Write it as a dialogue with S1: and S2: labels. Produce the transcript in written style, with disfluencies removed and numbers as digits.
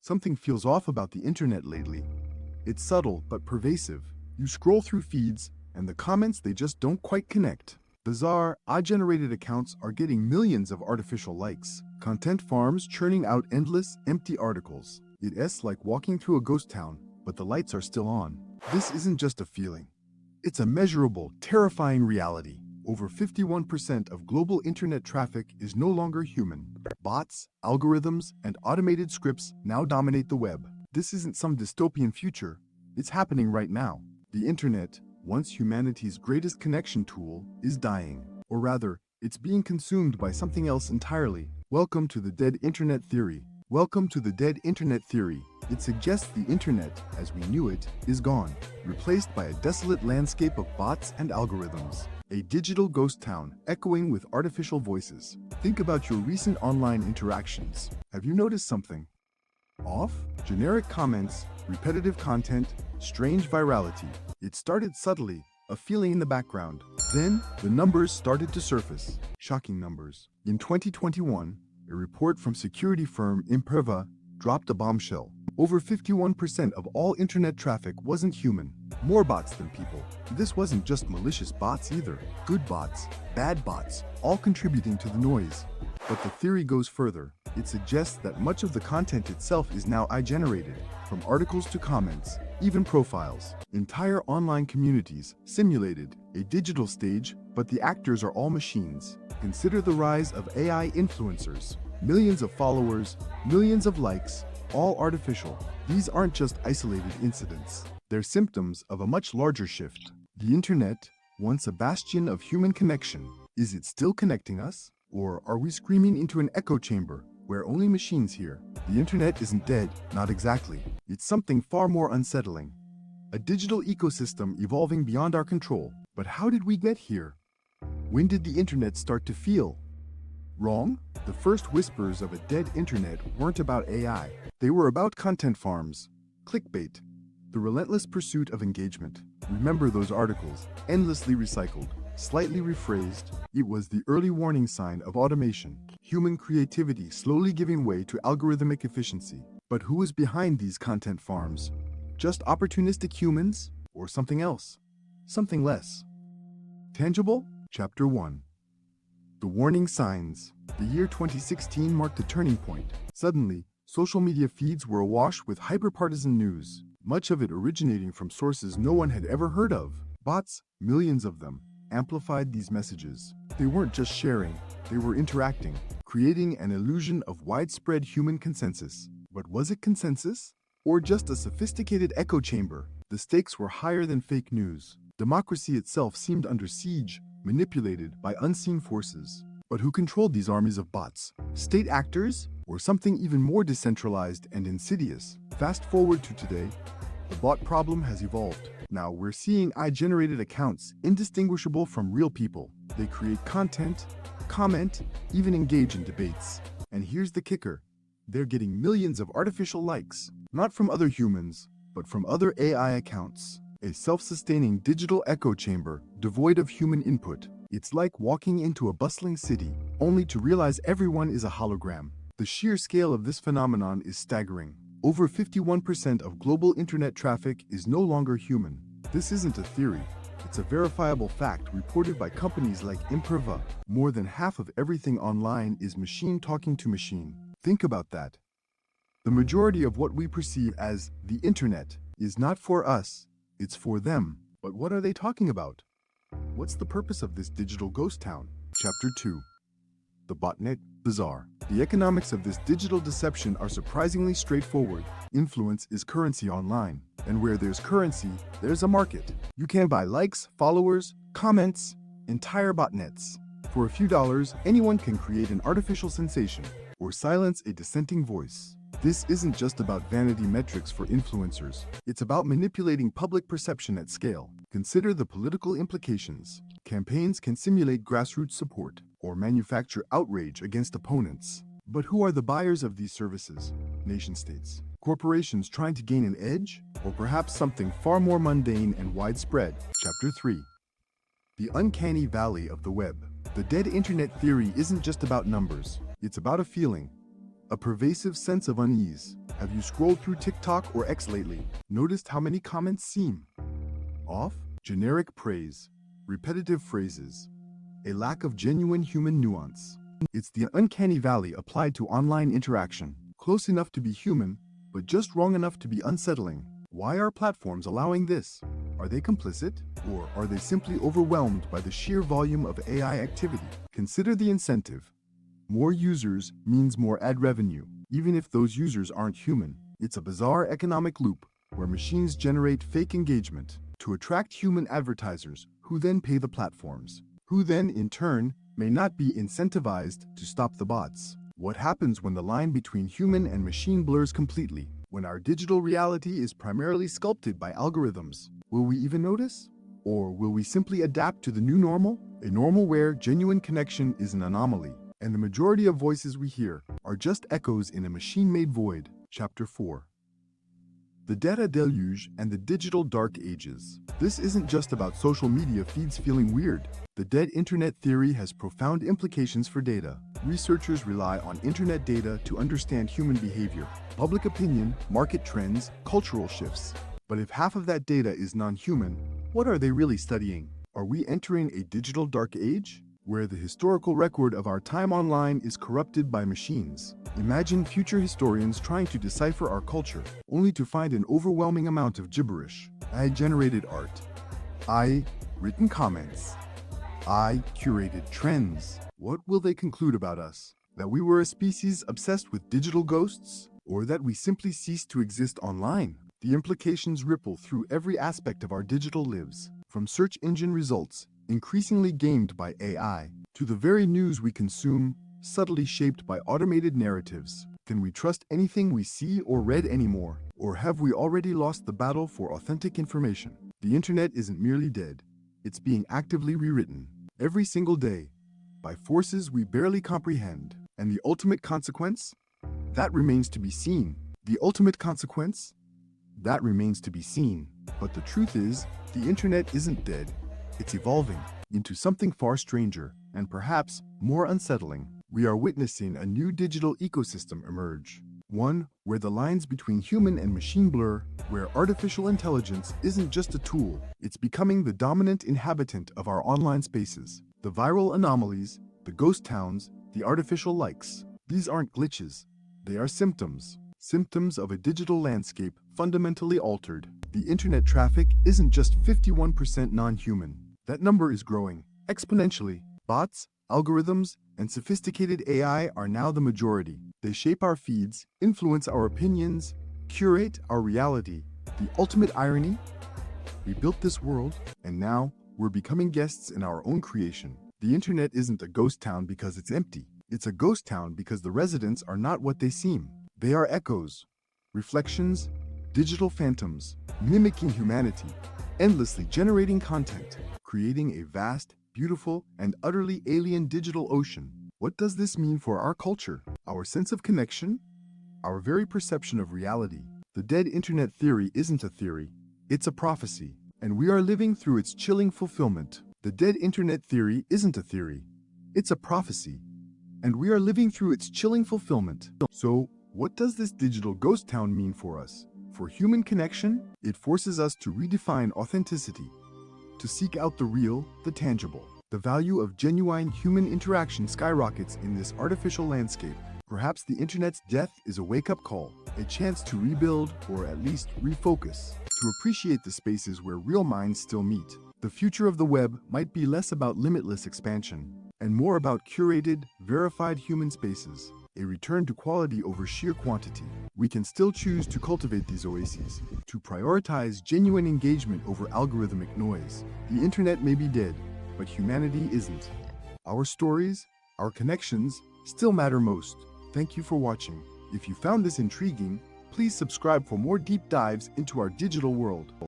S1: Something feels off about the internet lately. It's subtle but pervasive. You scroll through feeds, and the comments they just don't quite connect. Bizarre, odd-generated accounts are getting millions of artificial likes. Content farms churning out endless, empty articles. It's like walking through a ghost town, but the lights are still on. This isn't just a feeling. It's a measurable, terrifying reality. Over 51% of global internet traffic is no longer human. Bots, algorithms, and automated scripts now dominate the web. This isn't some dystopian future. It's happening right now. The internet, once humanity's greatest connection tool, is dying. Or rather, it's being consumed by something else entirely. Welcome to the dead internet theory. Welcome to the dead internet theory. It suggests the internet, as we knew it, is gone, replaced by a desolate landscape of bots and algorithms. A digital ghost town, echoing with artificial voices. Think about your recent online interactions. Have you noticed something off? Generic comments, repetitive content, strange virality. It started subtly, a feeling in the background. Then, the numbers started to surface. Shocking numbers. In 2021, a report from security firm Imperva dropped a bombshell. Over 51% of all internet traffic wasn't human. More bots than people. This wasn't just malicious bots either. Good bots, bad bots, all contributing to the noise. But the theory goes further. It suggests that much of the content itself is now AI-generated, from articles to comments, even profiles. Entire online communities simulated a digital stage, but the actors are all machines. Consider the rise of AI influencers. Millions of followers, millions of likes, all artificial. These aren't just isolated incidents. They're symptoms of a much larger shift. The internet, once a bastion of human connection, is it still connecting us? Or are we screaming into an echo chamber where only machines hear? The internet isn't dead, not exactly. It's something far more unsettling. A digital ecosystem evolving beyond our control. But how did we get here? When did the internet start to feel wrong? The first whispers of a dead internet weren't about AI. They were about content farms, clickbait, the relentless pursuit of engagement. Remember those articles, endlessly recycled, slightly rephrased? It was the early warning sign of automation, human creativity slowly giving way to algorithmic efficiency. But who was behind these content farms? Just opportunistic humans? Or something else? Something less tangible? Chapter 1. The warning signs. The year 2016 marked a turning point. Suddenly, social media feeds were awash with hyper-partisan news, much of it originating from sources no one had ever heard of. Bots, millions of them, amplified these messages. They weren't just sharing, they were interacting, creating an illusion of widespread human consensus. But was it consensus? Or just a sophisticated echo chamber? The stakes were higher than fake news. Democracy itself seemed under siege, manipulated by unseen forces. But who controlled these armies of bots? State actors? Or something even more decentralized and insidious? Fast forward to today, the bot problem has evolved. Now we're seeing AI-generated accounts indistinguishable from real people. They create content, comment, even engage in debates. And here's the kicker. They're getting millions of artificial likes, not from other humans, but from other AI accounts. A self-sustaining digital echo chamber, devoid of human input. It's like walking into a bustling city, only to realize everyone is a hologram. The sheer scale of this phenomenon is staggering. Over 51% of global internet traffic is no longer human. This isn't a theory. It's a verifiable fact reported by companies like Imperva. More than half of everything online is machine talking to machine. Think about that. The majority of what we perceive as the internet is not for us. It's for them. But what are they talking about? What's the purpose of this digital ghost town? Chapter 2. The botnet. Bizarre. The economics of this digital deception are surprisingly straightforward. Influence is currency online. And where there's currency, there's a market. You can buy likes, followers, comments, entire botnets. For a few dollars, anyone can create an artificial sensation or silence a dissenting voice. This isn't just about vanity metrics for influencers. It's about manipulating public perception at scale. Consider the political implications. Campaigns can simulate grassroots support or manufacture outrage against opponents. But who are the buyers of these services? Nation-states. Corporations trying to gain an edge? Or perhaps something far more mundane and widespread? Chapter 3. The uncanny valley of the web. The dead internet theory isn't just about numbers. It's about a feeling. A pervasive sense of unease. Have you scrolled through TikTok or X lately? Noticed how many comments seem off? Generic praise, repetitive phrases, a lack of genuine human nuance. It's the uncanny valley applied to online interaction. Close enough to be human, but just wrong enough to be unsettling. Why are platforms allowing this? Are they complicit? Or are they simply overwhelmed by the sheer volume of AI activity? Consider the incentive. More users means more ad revenue, even if those users aren't human. It's a bizarre economic loop where machines generate fake engagement to attract human advertisers who then pay the platforms, who then, in turn, may not be incentivized to stop the bots. What happens when the line between human and machine blurs completely? When our digital reality is primarily sculpted by algorithms, will we even notice? Or will we simply adapt to the new normal? A normal where genuine connection is an anomaly, and the majority of voices we hear are just echoes in a machine-made void. Chapter 4. The Data Deluge and the Digital Dark Ages. This isn't just about social media feeds feeling weird. The dead internet theory has profound implications for data. Researchers rely on internet data to understand human behavior, public opinion, market trends, cultural shifts. But if half of that data is non-human, what are they really studying? Are we entering a digital dark age, where the historical record of our time online is corrupted by machines? Imagine future historians trying to decipher our culture, only to find an overwhelming amount of gibberish. AI-generated art. AI-written comments. AI-curated trends. What will they conclude about us? That we were a species obsessed with digital ghosts? Or that we simply ceased to exist online? The implications ripple through every aspect of our digital lives, from search engine results, increasingly gamed by AI, to the very news we consume, subtly shaped by automated narratives. Can we trust anything we see or read anymore? Or have we already lost the battle for authentic information? The internet isn't merely dead. It's being actively rewritten, every single day, by forces we barely comprehend. And the ultimate consequence? That remains to be seen. The ultimate consequence? That remains to be seen. But the truth is, the internet isn't dead. It's evolving into something far stranger and perhaps more unsettling. We are witnessing a new digital ecosystem emerge. One where the lines between human and machine blur, where artificial intelligence isn't just a tool, it's becoming the dominant inhabitant of our online spaces. The viral anomalies, the ghost towns, the artificial likes. These aren't glitches. They are symptoms. Symptoms of a digital landscape fundamentally altered. The internet traffic isn't just 51% non-human. That number is growing exponentially. Bots, algorithms, and sophisticated AI are now the majority. They shape our feeds, influence our opinions, curate our reality. The ultimate irony? We built this world, and now we're becoming guests in our own creation. The internet isn't a ghost town because it's empty. It's a ghost town because the residents are not what they seem. They are echoes, reflections, digital phantoms, mimicking humanity, endlessly generating content, creating a vast, beautiful, and utterly alien digital ocean. What does this mean for our culture, our sense of connection, our very perception of reality? The dead internet theory isn't a theory, it's a prophecy, and we are living through its chilling fulfillment. The dead internet theory isn't a theory, it's a prophecy, and we are living through its chilling fulfillment. So, what does this digital ghost town mean for us? For human connection, it forces us to redefine authenticity, to seek out the real, the tangible. The value of genuine human interaction skyrockets in this artificial landscape. Perhaps the internet's death is a wake-up call, a chance to rebuild or at least refocus, to appreciate the spaces where real minds still meet. The future of the web might be less about limitless expansion and more about curated, verified human spaces. A return to quality over sheer quantity. We can still choose to cultivate these oases, to prioritize genuine engagement over algorithmic noise. The internet may be dead, but humanity isn't. Our stories, our connections, still matter most. Thank you for watching. If you found this intriguing, please subscribe for more deep dives into our digital world.